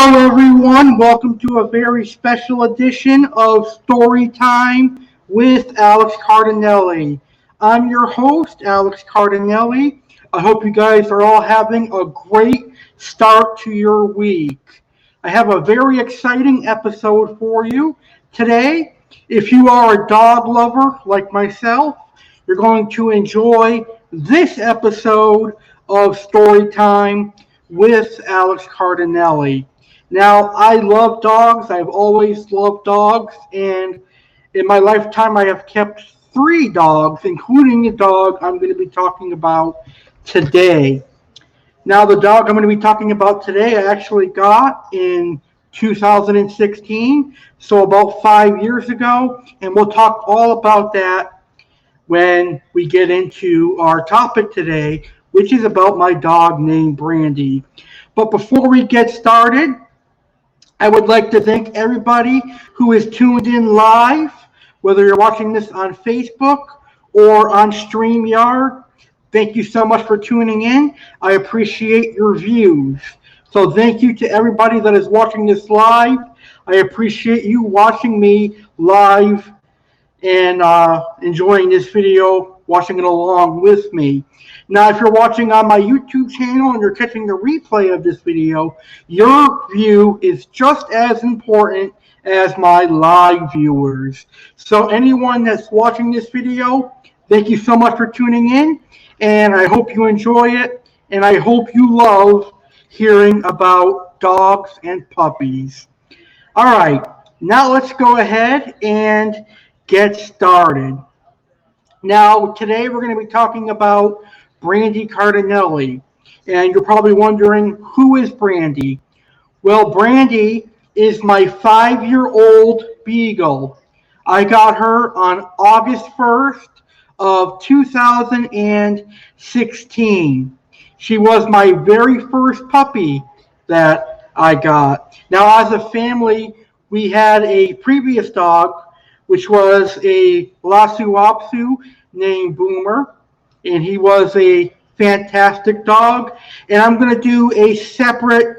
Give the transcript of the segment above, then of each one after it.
Hello, everyone. Welcome to a very special edition of Story Time with Alex Cardinale. I'm your host, Alex Cardinale. I hope you guys are all having a great start to your week. I have a very exciting episode for you today. If you are a dog lover like myself, you're going to enjoy this episode of Story Time with Alex Cardinale. Now, I love dogs. I've always loved dogs, and in my lifetime, I have kept 3 dogs, including the dog I'm going to be talking about today. Now, the dog I'm going to be talking about today, I actually got in 2016, so about 5 years ago, and we'll talk all about that when we get into our topic today, which is about my dog named Brandy. But before we get started, I would like to thank everybody who is tuned in live, whether you're watching this on Facebook or on StreamYard. Thank you so much for tuning in. I appreciate your views. So thank you to everybody that is watching this live. I appreciate you watching me live and enjoying this video, watching it along with me. Now, if you're watching on my YouTube channel and you're catching the replay of this video, your view is just as important as my live viewers. So anyone that's watching this video, thank you so much for tuning in, and I hope you enjoy it, and I hope you love hearing about dogs and puppies. All right, now let's go ahead and get started. Now, today we're going to be talking about Brandi Cardinale, and you're probably wondering, who is Brandy? Well, Brandy is my 5-year-old beagle. I got her on August 1st of 2016. She was my very first puppy that I got. Now, as a family, we had a previous dog, which was a Lhasa Apso named Boomer, and he was a fantastic dog. And I'm going to do a separate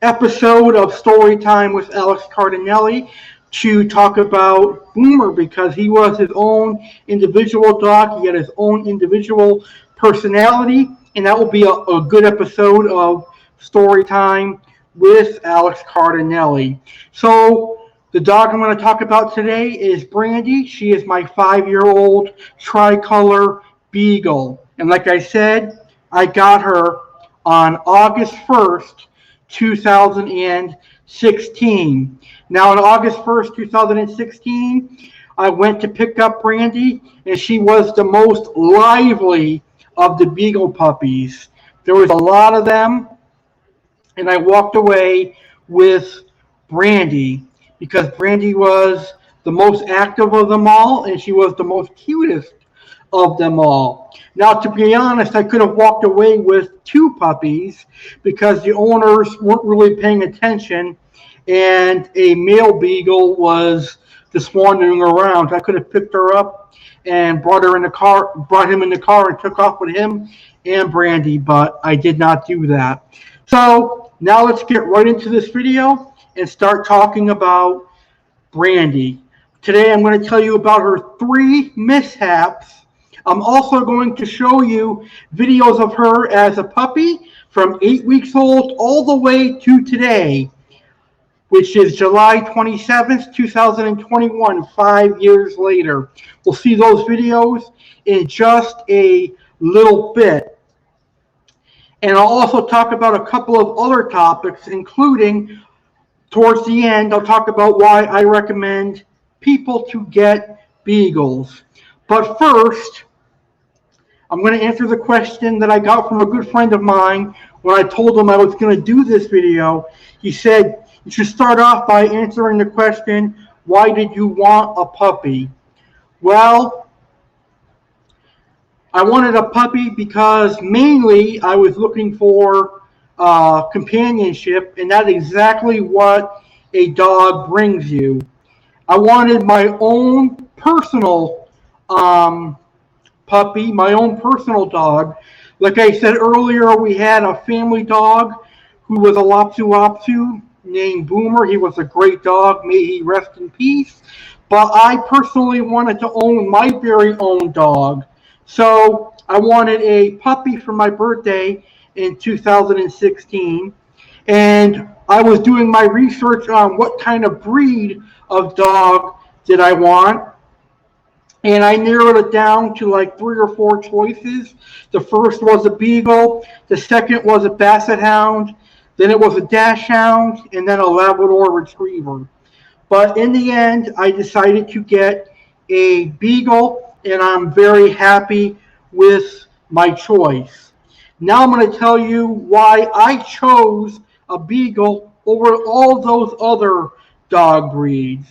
episode of Story Time with Alex Cardinale to talk about Boomer, because he was his own individual dog. He had his own individual personality, and that will be a good episode of Story Time with Alex Cardinale. So the dog I'm going to talk about today is Brandy. She is my 5-year-old tricolor beagle. And like I said, I got her on August 1st, 2016. Now, on August 1st, 2016, I went to pick up Brandy, and she was the most lively of the beagle puppies. There was a lot of them, and I walked away with Brandy, because Brandy was the most active of them all, and she was the most cutest of them all. Now, to be honest, I could have walked away with 2 puppies, because the owners weren't really paying attention, and a male beagle was just wandering around. I could have picked her up and brought him in the car and took off with him and Brandy, but I did not do that. So now let's get right into this video and start talking about Brandy. Today I'm going to tell you about her 3 mishaps. I'm also going to show you videos of her as a puppy from 8 weeks old all the way to today, which is July 27th, 2021, 5 years later. We'll see those videos in just a little bit. And I'll also talk about a couple of other topics, including, towards the end, I'll talk about why I recommend people to get beagles. But first, I'm going to answer the question that I got from a good friend of mine when I told him I was going to do this video. He said, you should start off by answering the question, why did you want a puppy? Well, I wanted a puppy because mainly I was looking for companionship, and that's exactly what a dog brings you. I wanted my own personal puppy, my own personal dog. Like I said earlier, we had a family dog who was a Lopsu Lopsu named Boomer. He was a great dog. May he rest in peace. But I personally wanted to own my very own dog. So I wanted a puppy for my birthday in 2016. And I was doing my research on what kind of breed of dog did I want. And I narrowed it down to like 3 or 4 choices. The first was a Beagle, the second was a Basset Hound, then it was a Dachshund, and then a Labrador Retriever. But in the end, I decided to get a Beagle, and I'm very happy with my choice. Now I'm going to tell you why I chose a Beagle over all those other dog breeds.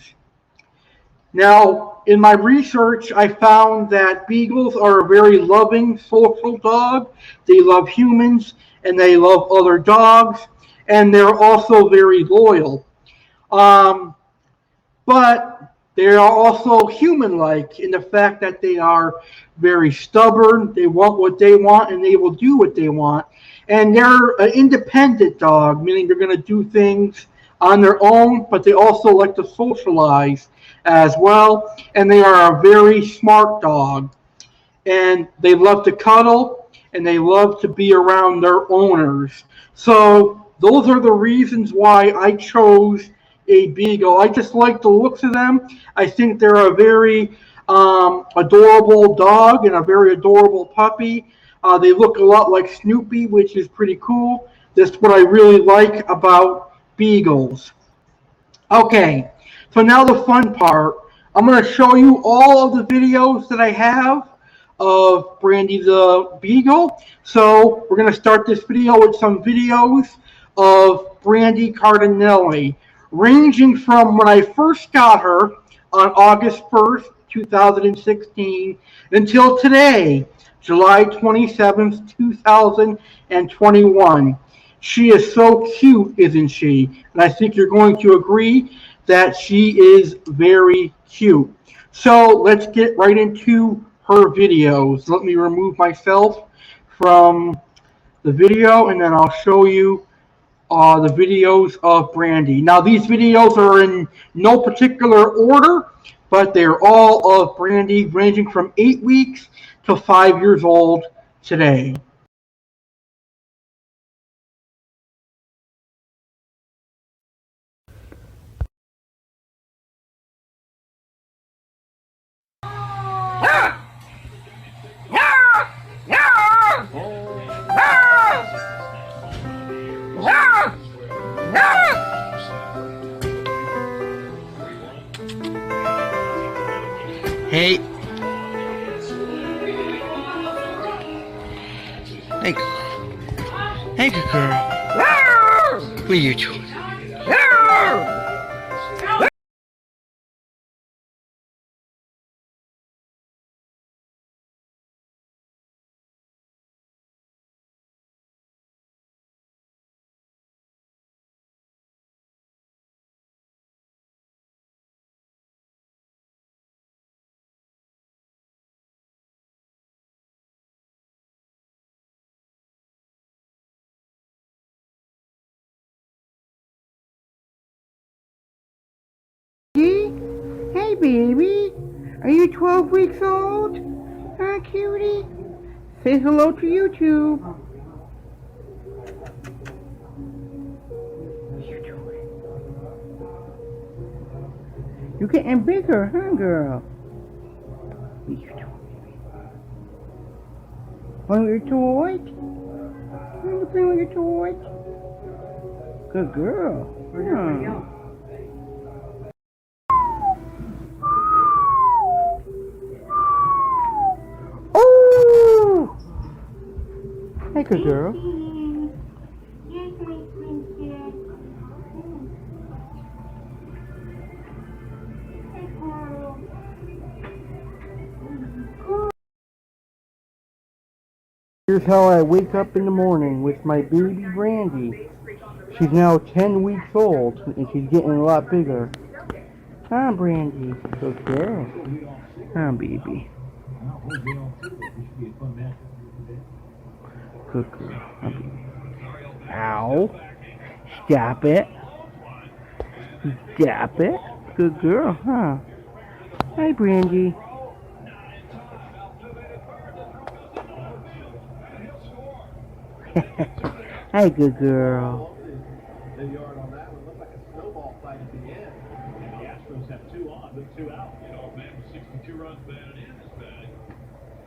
Now, in my research, I found that Beagles are a very loving, social dog. They love humans and they love other dogs, and they're also very loyal. Um, but they are also human-like in the fact that they are very stubborn. They want what they want, and they will do what they want. And they're an independent dog, meaning they're going to do things on their own, but they also like to socialize as well. And they are a very smart dog. And they love to cuddle, and they love to be around their owners. So those are the reasons why I chose a Beagle. I just like the looks of them. I think they're a very adorable dog and a very adorable puppy. They look a lot like Snoopy, which is pretty cool. That's what I really like about Beagles. Okay, so now the fun part. I'm going to show you all of the videos that I have of Brandi the Beagle. So we're going to start this video with some videos of Brandi Cardinale, ranging from when I first got her on August 1st, 2016, until today, July 27th, 2021. She is so cute, isn't she? And I think you're going to agree that she is very cute. So let's get right into her videos. Let me remove myself from the video, and then I'll show you the videos of Brandi. Now these videos are in no particular order, but they're all of Brandi, ranging from 8 weeks to 5 years old today. Hey. Hey. Hey, good girl. What are you doing? Hey baby, are you 12 weeks old? Huh, cutie? Say hello to YouTube. What you doing? You're getting bigger, huh, girl? What you doing? Want your toy? Want to play with your toy? Good girl. Yeah. Oh! Hey, good girl. Here's how I wake up in the morning with my baby Brandi. She's now 10 weeks old, and she's getting a lot bigger. Huh, Brandi? Good girl. Huh, baby? Good girl. Huh, baby? Ow. Stop it. Stop it. Good girl, huh? Hi, Brandy. Hi, good girl. The yard on that one looked like a snowball fight at the end. And the Astros have 2 on with 2 out. You know, a man with 62 runs batted in is bad.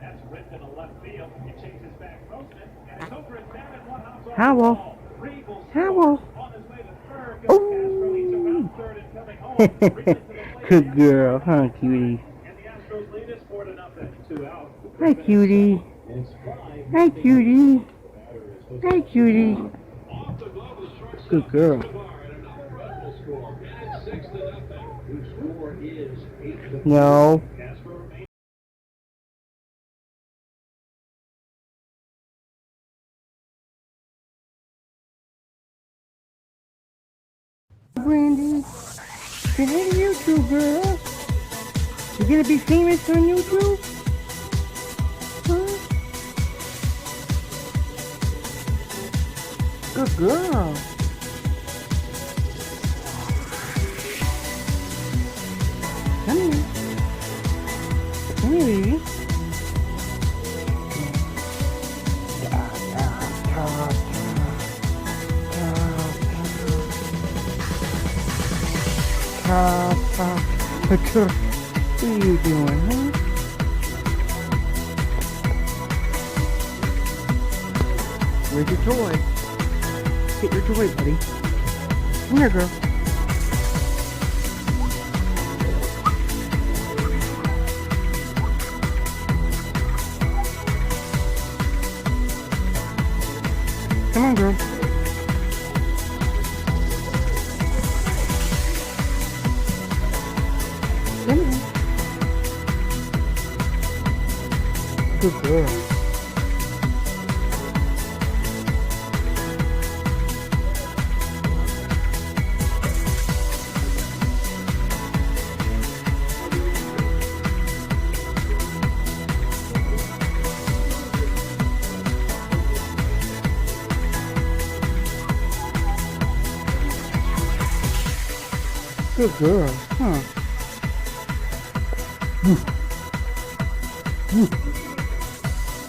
That's ripped in the left field. He chases back Grossman, and it's over and down, and one hops off the Howell. ball. Regal Howell. on his way to third. Goes Castro. He's around third and coming home. Regal to the plate. Good girl, huh, cutie? And the Astros lead is 4-0. 2 out. Hi, cutie. Hi, cutie. Hi, cutie. Good girl. No. Brandy, say hey to YouTube, girl. You gonna be famous on YouTube? Huh? Good girl. Come here. Come here, baby. What are you doing, huh? Where's your toy? Get your toy, buddy. Come here, girl. Come on, girl. Come here. Good girl. Good girl, huh?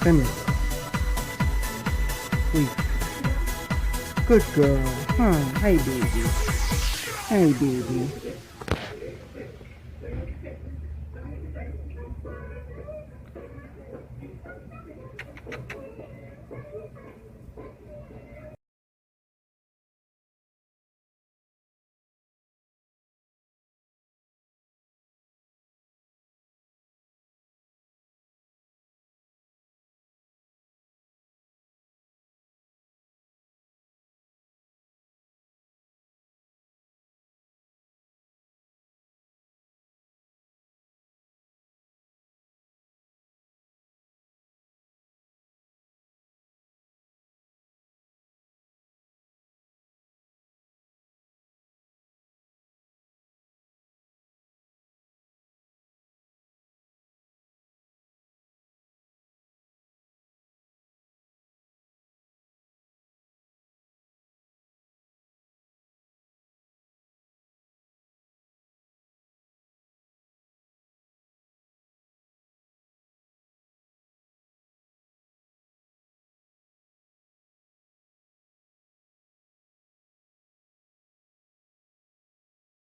Come here. Please. Good girl, huh? Hey, baby. Hey, baby.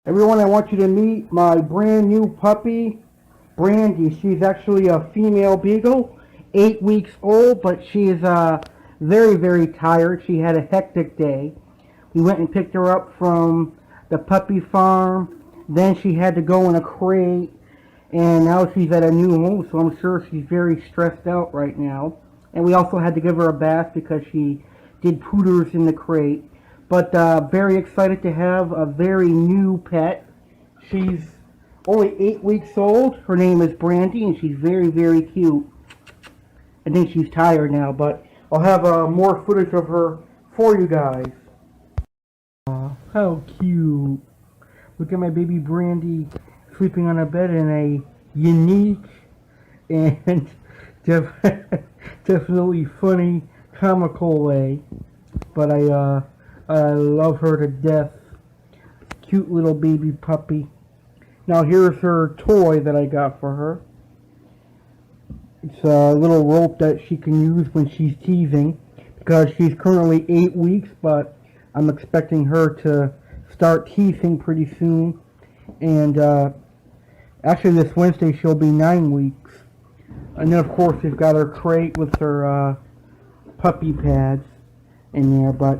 Everyone, I want you to meet my brand new puppy, Brandy. She's actually a female beagle, 8 weeks old, but she is very, very tired. She had a hectic day. We went and picked her up from the puppy farm. Then she had to go in a crate, and now she's at a new home, so I'm sure she's very stressed out right now. And we also had to give her a bath because she did pooters in the crate. But very excited to have a very new pet. She's only 8 weeks old. Her name is Brandy, and she's very, very cute. I think she's tired now, but I'll have more footage of her for you guys. Aw, how cute. Look at my baby Brandy sleeping on a bed in a unique and definitely funny, comical way. But I I love her to death. Cute little baby puppy. Now here's her toy that I got for her. It's a little rope that she can use when she's teething, because she's currently 8 weeks, but I'm expecting her to start teething pretty soon. And actually this Wednesday she'll be 9 weeks. And then of course we've got her crate with her puppy pads in there, but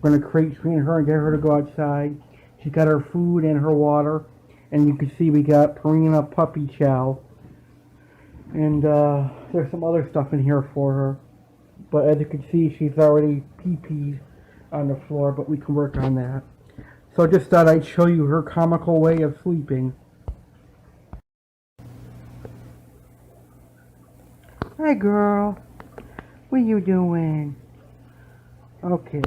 we're going to crate train her and get her to go outside. She's got her food and her water, and you can see we got Purina puppy chow. And there's some other stuff in here for her. But as you can see, she's already pee-peed on the floor, but we can work on that. So I just thought I'd show you her comical way of sleeping. Hi girl, what you doing? Okay.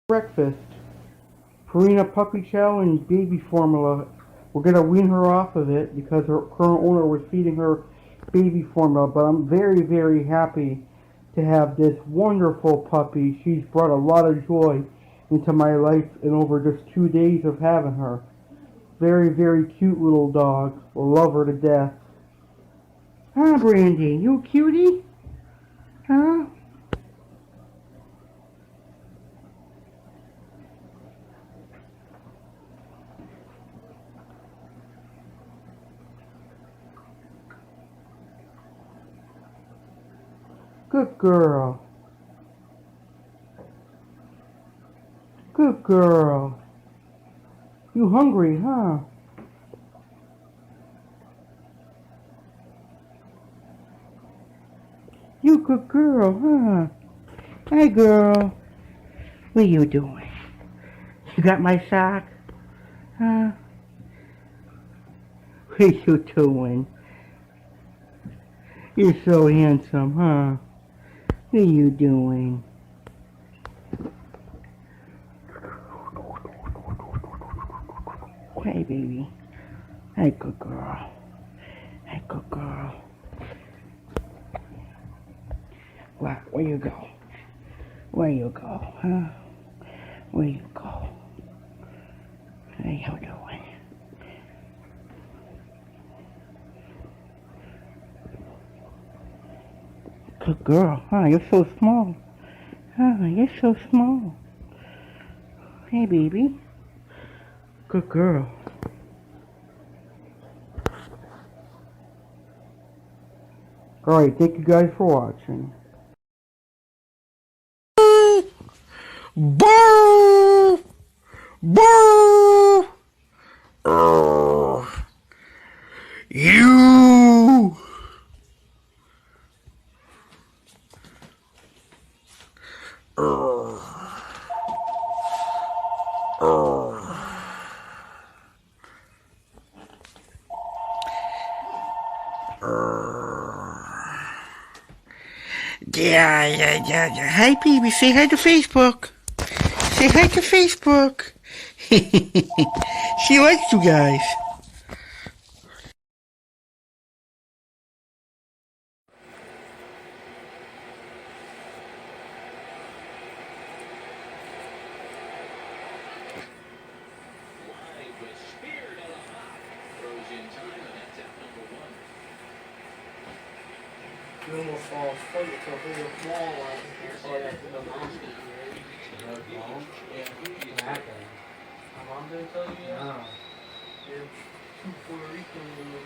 Breakfast. Purina puppy chow and baby formula. We're going to wean her off of it because her current owner was feeding her baby formula, but I'm very, very happy to have this wonderful puppy. She's brought a lot of joy into my life in over just 2 days of having her. Very, very cute little dog. Love her to death. Huh, Brandy? You a cutie? Huh? Good girl. Good girl. You hungry, huh? You good girl, huh? Hey girl. What you doing? You got my sock? Huh? What you doing? You're so handsome, huh? What are you doing? Hey, baby. Hey, good girl. Hey, good girl. Where you go? Where you go, huh? Where you go? Hey, how you doing? Good girl, huh? You're so small. Huh? You're so small. Hey, baby. Good girl. Alright, thank you guys for watching. Boo! Boo! You! Yeah. Hi, baby. Say hi to Facebook. Say hi to Facebook. She likes you guys. You almost fall asleep to a big wall right here. So that's the mom. Yeah, what happened? My mom didn't tell you yet? No. They're two Puerto Rican women.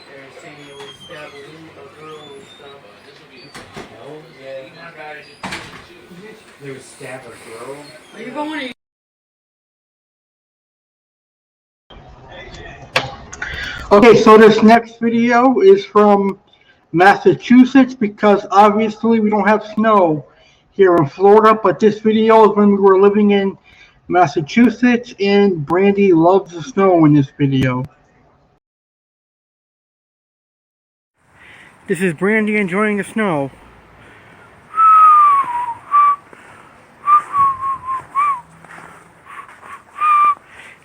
They're saying it was stabbed a girl and stuff. No? Yeah. They would stab a girl? Are you going? Okay, so this next video is from Massachusetts because obviously we don't have snow here in Florida, but this video is when we were living in Massachusetts, and Brandy loves the snow in this video. This is Brandy enjoying the snow.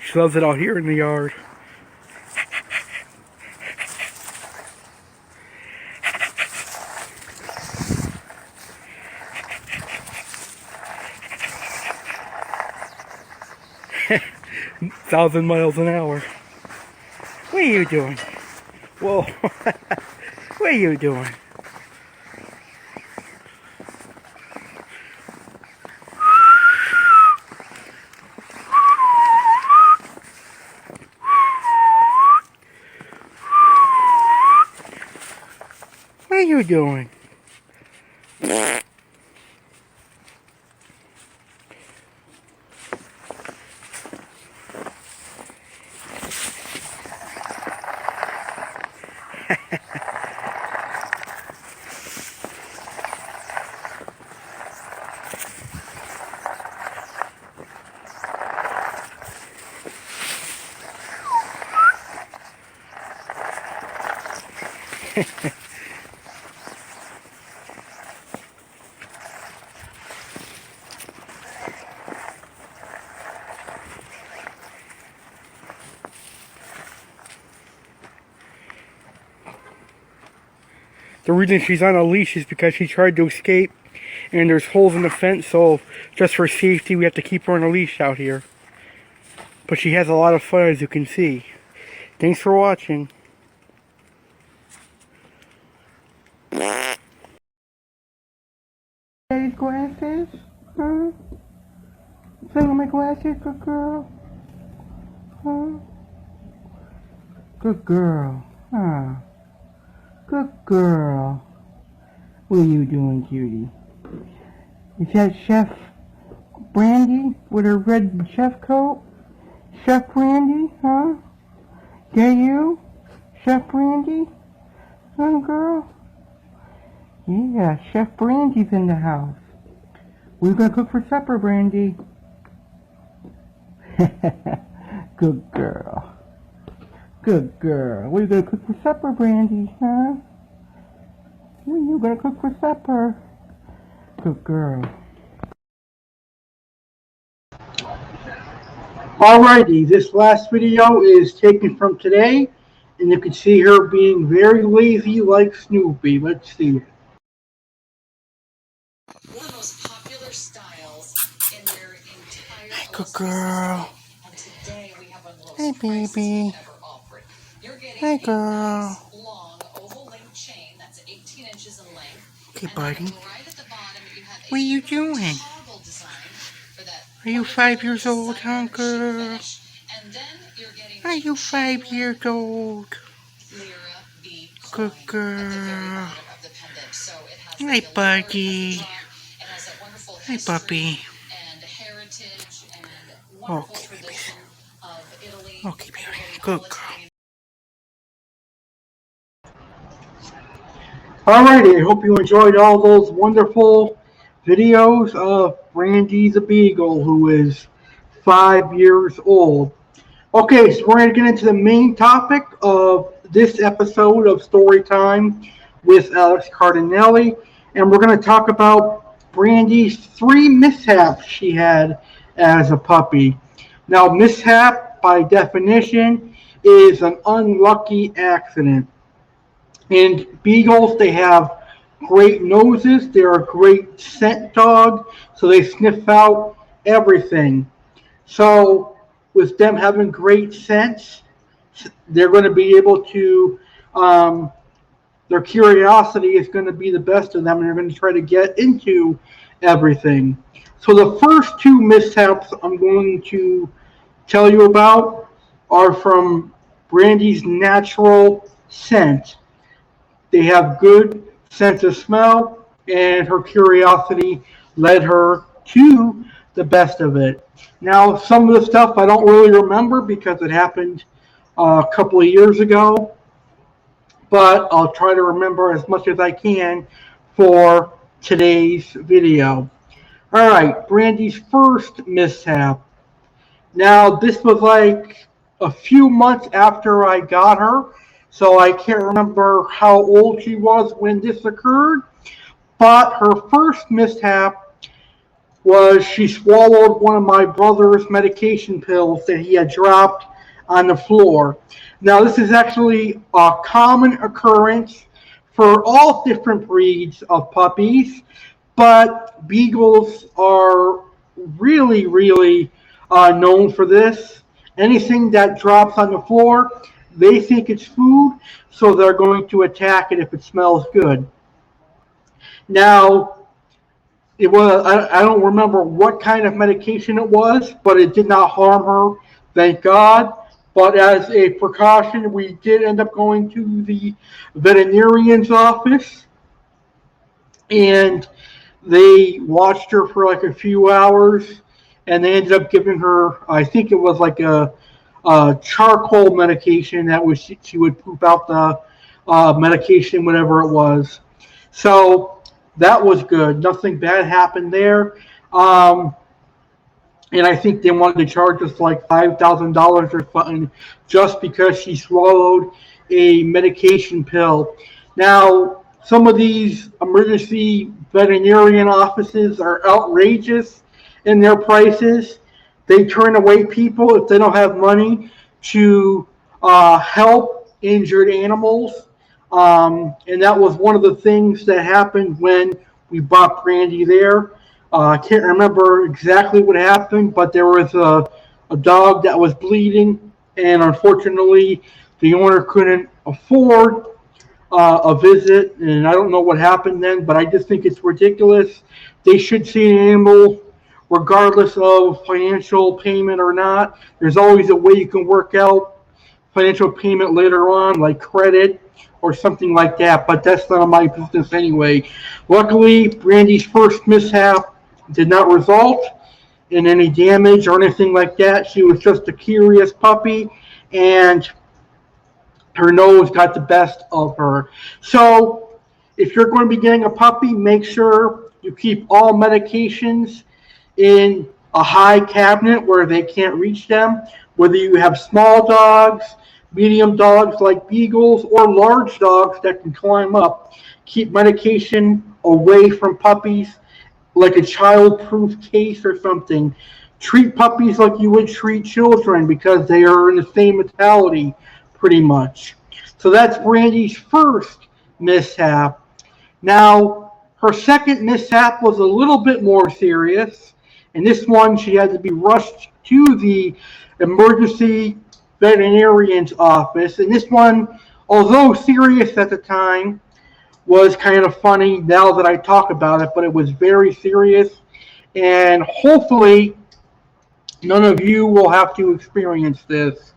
She loves it out here in the yard. 1,000 miles an hour. What are you doing? Whoa. What are you doing? What are you doing? The reason she's on a leash is because she tried to escape, and there's holes in the fence, so just for safety we have to keep her on a leash out here. But she has a lot of fun, as you can see. Thanks for watching. Daddy's glasses? Huh? Play with my glasses, good girl? Huh? Good girl. Huh? Good girl. What are you doing, cutie? Is that Chef Brandy with her red chef coat? Chef Brandy, huh? That you? Chef Brandy? Huh, girl? Yeah, Chef Brandy's in the house. What are you gonna cook for supper, Brandy? Good girl. Good girl. What are you gonna cook for supper, Brandy, huh? What are you gonna cook for supper? Good girl. Alrighty, this last video is taken from today, and you can see her being very lazy like Snoopy. Let's see it. One of the most popular styles in their entire Hey, good girl. and today we have one of the most Hey, baby. ever offered. You're getting Hey, a girl. nice, long, oval link chain that's 18 inches in length. Okay, And buddy. then right at the bottom, you have What are you a doing? toggle design for that Are you wonderful 5 years old, designer huh, chic girl? finish. And then you're getting Are a you 5 genuine years old? lira bead Good coin at the very girl. bottom of the pendant. So it has Hey, the lira buddy. as the top. It has that wonderful Hey, history puppy. and heritage and wonderful Okay, baby. tradition of Italy. Okay, baby. Everybody Good all girl. Italian. Alrighty, I hope you enjoyed all those wonderful videos of Brandi the Beagle, who is 5 years old. Okay, so we're going to get into the main topic of this episode of Storytime with Alex Cardinale, and we're going to talk about Brandy's 3 mishaps she had as a puppy. Now, mishap, by definition, is an unlucky accident. And beagles, they have great noses. They're a great scent dog, so they sniff out everything. So, with them having great scents, they're going to be able to, their curiosity is going to be the best of them, and they're going to try to get into everything. So, the first 2 mishaps I'm going to tell you about are from Brandy's natural scent. They have good sense of smell, and her curiosity led her to the best of it. Now, some of the stuff I don't really remember because it happened a couple of years ago, but I'll try to remember as much as I can for today's video. All right, Brandy's first mishap. Now, this was like a few months after I got her, so I can't remember how old she was when this occurred. But her first mishap was she swallowed one of my brother's medication pills that he had dropped on the floor. Now, this is actually a common occurrence for all different breeds of puppies, but beagles are really, really known for this. Anything that drops on the floor, they think it's food, so they're going to attack it if it smells good. Now, it was I don't remember what kind of medication it was, but it did not harm her, thank God. But as a precaution, we did end up going to the veterinarian's office, and they watched her for like a few hours, and they ended up giving her, I think it was like a charcoal medication that was she would poop out the medication, whatever it was. So that was good. Nothing bad happened there. And I think they wanted to charge us like $5,000 or something just because she swallowed a medication pill. Now, some of these emergency veterinarian offices are outrageous in their prices. They turn away people if they don't have money to help injured animals. And that was one of the things that happened when we bought Brandy there. I can't remember exactly what happened, but there was a dog that was bleeding, and unfortunately, the owner couldn't afford a visit, and I don't know what happened then, but I just think it's ridiculous. They should see an animal regardless of financial payment or not. There's always a way you can work out financial payment later on, like credit or something like that, but that's none of my business anyway. Luckily, Brandy's first mishap did not result in any damage or anything like that. She was just a curious puppy, and her nose got the best of her. So if you're going to be getting a puppy, make sure you keep all medications in a high cabinet where they can't reach them. Whether you have small dogs, medium dogs like beagles, or large dogs that can climb up, keep medication away from puppies, like a child-proof case or something. Treat puppies like you would treat children because they are in the same mentality, pretty much. So that's Brandy's first mishap. Now, her second mishap was a little bit more serious. And this one, she had to be rushed to the emergency veterinarian's office. And this one, although serious at the time, was kind of funny now that I talk about it, but it was very serious, and hopefully none of you will have to experience this.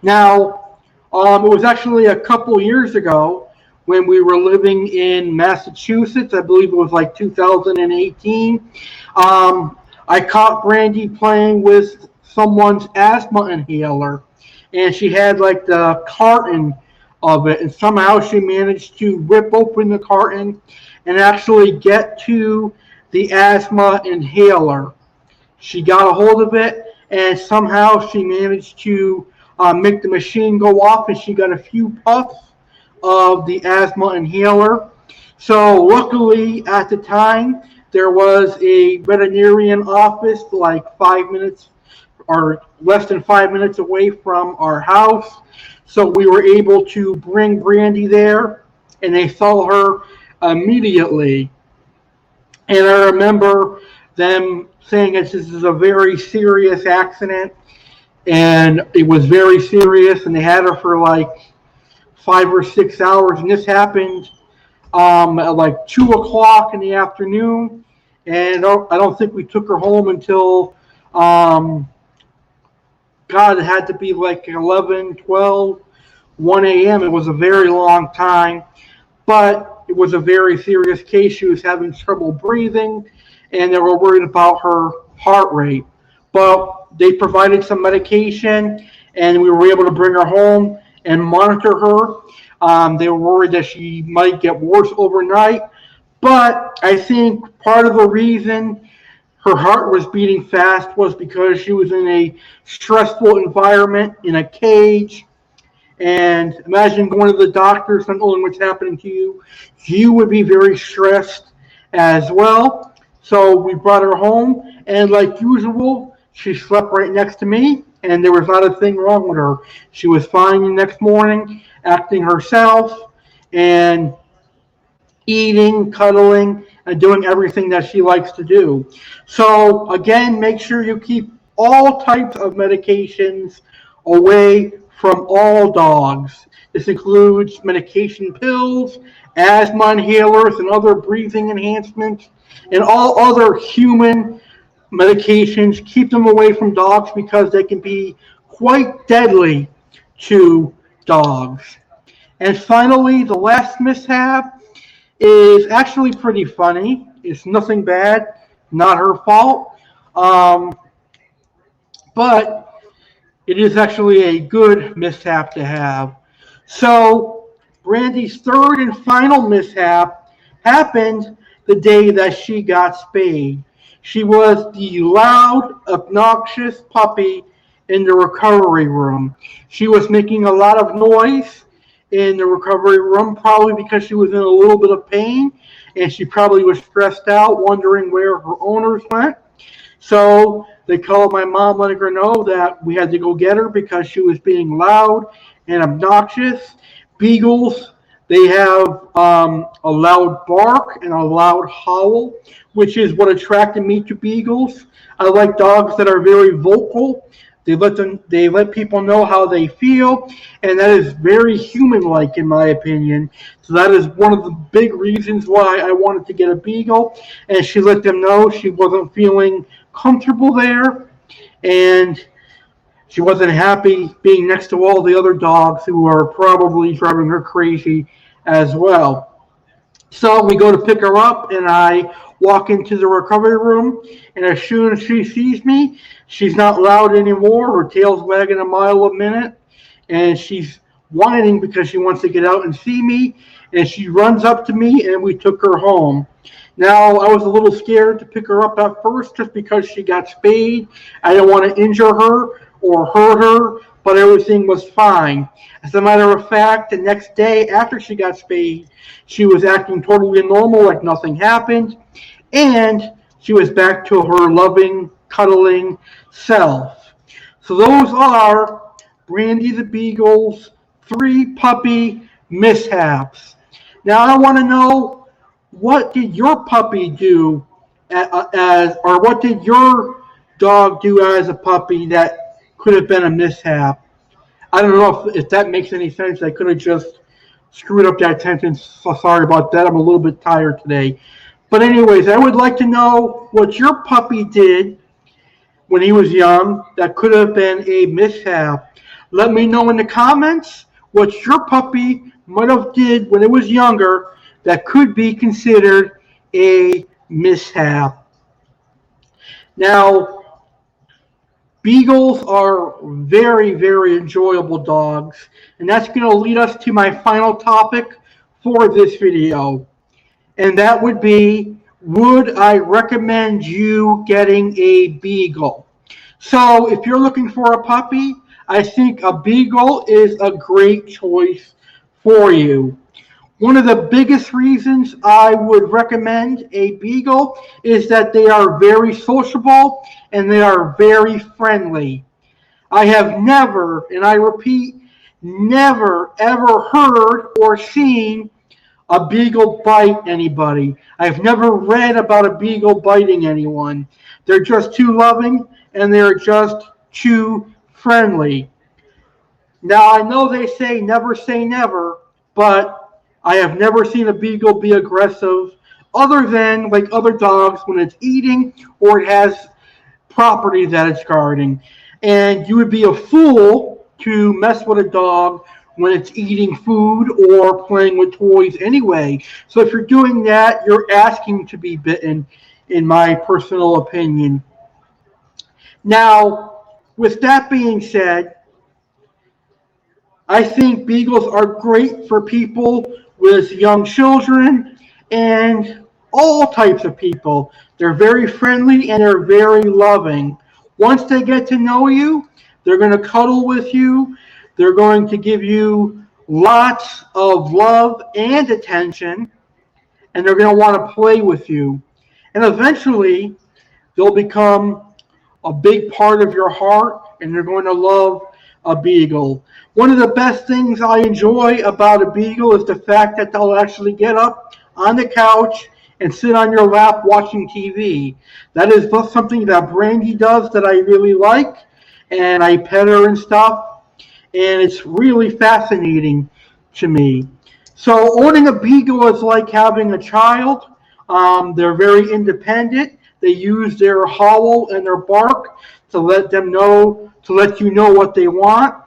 Now, it was actually a couple years ago when we were living in Massachusetts. I believe it was like 2018. I caught Brandy playing with someone's asthma inhaler, and she had like the carton of it, and somehow she managed to rip open the carton and actually get to the asthma inhaler. She got a hold of it, and somehow she managed to make the machine go off, and she got a few puffs of the asthma inhaler. So luckily at the time, there was a veterinarian office like 5 minutes or less than 5 minutes away from our house. So we were able to bring Brandy there, and they saw her immediately. And I remember them saying that this is a very serious accident, and it was very serious, and they had her for like 5 or 6 hours. And this happened at like 2 o'clock in the afternoon, and I don't think we took her home until God, it had to be like 11, 12, 1 a.m. It was a very long time, but it was a very serious case. She was having trouble breathing, and they were worried about her heart rate. But they provided some medication, and we were able to bring her home and monitor her. They were worried that she might get worse overnight, but I think part of the reason her heart was beating fast was because she was in a stressful environment, in a cage. And imagine going to the doctors and knowing what's happening to you. You would be very stressed as well. So we brought her home, and like usual, she slept right next to me, and there was not a thing wrong with her. She was fine the next morning, acting herself, and eating, cuddling, and doing everything that she likes to do. So again, make sure you keep all types of medications away from all dogs. This includes medication pills, asthma inhalers, and other breathing enhancements, and all other human medications. Keep them away from dogs because they can be quite deadly to dogs. And finally, the last mishap is actually pretty funny. It's nothing bad, not her fault. Um, but it is actually a good mishap to have. So, Brandy's third and final mishap happened the day that she got spayed. She was the loud, obnoxious puppy in the recovery room. She was making a lot of noise in the recovery room, probably because she was in a little bit of pain and she probably was stressed out, wondering where her owners went. So they called my mom, letting her know that we had to go get her because she was being loud and obnoxious. Beagles, they have a loud bark and a loud howl, which is what attracted me to beagles. I like dogs that are very vocal. They let people know how they feel, and that is very human-like in my opinion. So that is one of the big reasons why I wanted to get a beagle. And she let them know she wasn't feeling comfortable there, and she wasn't happy being next to all the other dogs who are probably driving her crazy as well. So we go to pick her up, and I walk into the recovery room, and as soon as she sees me, she's not loud anymore. Her tail's wagging a mile a minute, and she's whining because she wants to get out and see me, and she runs up to me, and we took her home. Now, I was a little scared to pick her up at first just because she got spayed. I didn't want to injure her or hurt her, but everything was fine. As a matter of fact, the next day after she got spayed, she was acting totally normal, like nothing happened, and she was back to her loving, cuddling self. So those are Brandy the Beagle's 3 puppy mishaps. Now I want to know, what did your puppy do or what did your dog do as a puppy that could have been a mishap? I don't know if that makes any sense. I could have just screwed up that sentence. So sorry about that. I'm a little bit tired today. But anyways, I would like to know what your puppy did when he was young that could have been a mishap. Let me know in the comments what your puppy might have did when it was younger that could be considered a mishap. Now, beagles are very, very enjoyable dogs, and that's going to lead us to my final topic for this video, and that would be, would I recommend you getting a beagle? So if you're looking for a puppy, I think a beagle is a great choice for you. One of the biggest reasons I would recommend a beagle is that they are very sociable and they are very friendly. I have never, and I repeat, never ever heard or seen a beagle bite anybody. I've never read about a beagle biting anyone. They're just too loving and they're just too friendly. Now, I know they say never, but I have never seen a beagle be aggressive other than like other dogs when it's eating or it has property that it's guarding. And you would be a fool to mess with a dog when it's eating food or playing with toys anyway. So if you're doing that, you're asking to be bitten, in my personal opinion. Now, with that being said, I think beagles are great for people with young children and all types of people. They're very friendly and they're very loving. Once they get to know you, they're going to cuddle with you. They're going to give you lots of love and attention, and they're going to want to play with you. And eventually, they'll become a big part of your heart, and you're going to love a beagle. One of the best things I enjoy about a beagle is the fact that they'll actually get up on the couch and sit on your lap watching TV. That is something that Brandy does that I really like, and I pet her and stuff, and it's really fascinating to me. So owning a beagle is like having a child. They're very independent. They use their howl and their bark to let you know what they want.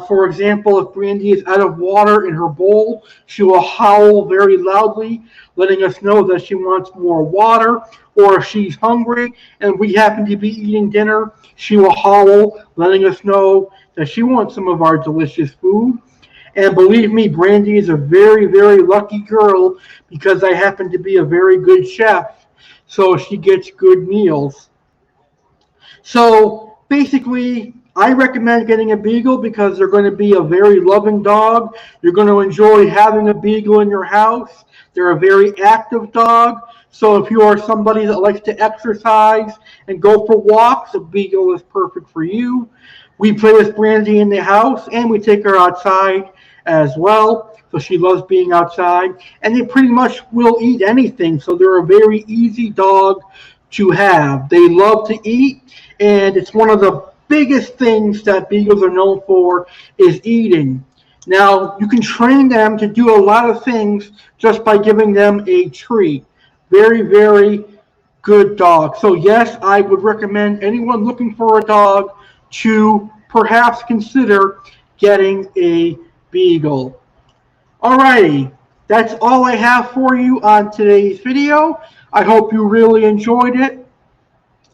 For example, if Brandy is out of water in her bowl, she will howl very loudly, letting us know that she wants more water. Or if she's hungry and we happen to be eating dinner, she will howl, letting us know that she wants some of our delicious food. And believe me, Brandy is a very, very lucky girl because I happen to be a very good chef, so she gets good meals. So basically, I recommend getting a beagle because they're going to be a very loving dog. You're going to enjoy having a beagle in your house. They're a very active dog. So if you are somebody that likes to exercise and go for walks, a beagle is perfect for you. We play with Brandy in the house and we take her outside as well. So she loves being outside. And they pretty much will eat anything. So they're a very easy dog to have. They love to eat, and it's one of the biggest things that beagles are known for is eating. Now, you can train them to do a lot of things just by giving them a treat. Very, very good dog. So yes, I would recommend anyone looking for a dog to perhaps consider getting a beagle. Alrighty, that's all I have for you on today's video. I hope you really enjoyed it,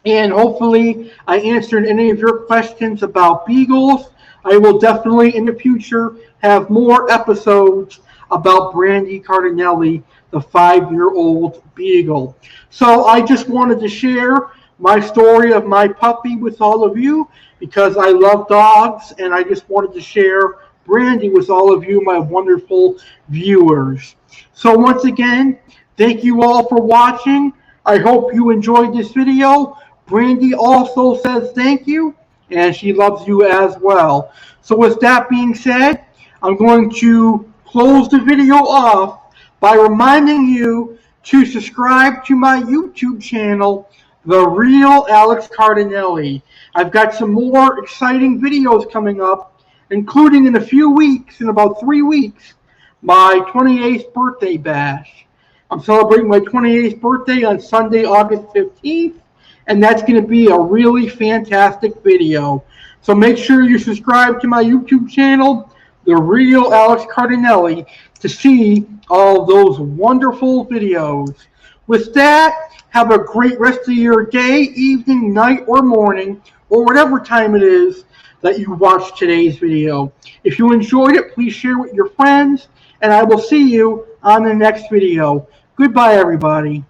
and hopefully I answered any of your questions about beagles. I will definitely in the future have more episodes about Brandi Cardinale, the 5-year-old beagle. So I just wanted to share my story of my puppy with all of you because I love dogs, and I just wanted to share Brandy with all of you, my wonderful viewers. So once again, thank you all for watching. I hope you enjoyed this video. Brandy also says thank you, and she loves you as well. So with that being said, I'm going to close the video off by reminding you to subscribe to my YouTube channel, The Real Alex Cardinale. I've got some more exciting videos coming up, including in a few weeks, in about 3 weeks, my 28th birthday bash. I'm celebrating my 28th birthday on Sunday, August 15th, and that's going to be a really fantastic video. So make sure you subscribe to my YouTube channel, The Real Alex Cardinale, to see all those wonderful videos. With that, have a great rest of your day, evening, night, or morning, or whatever time it is that you watched today's video. If you enjoyed it, please share with your friends, and I will see you on the next video. Goodbye, everybody.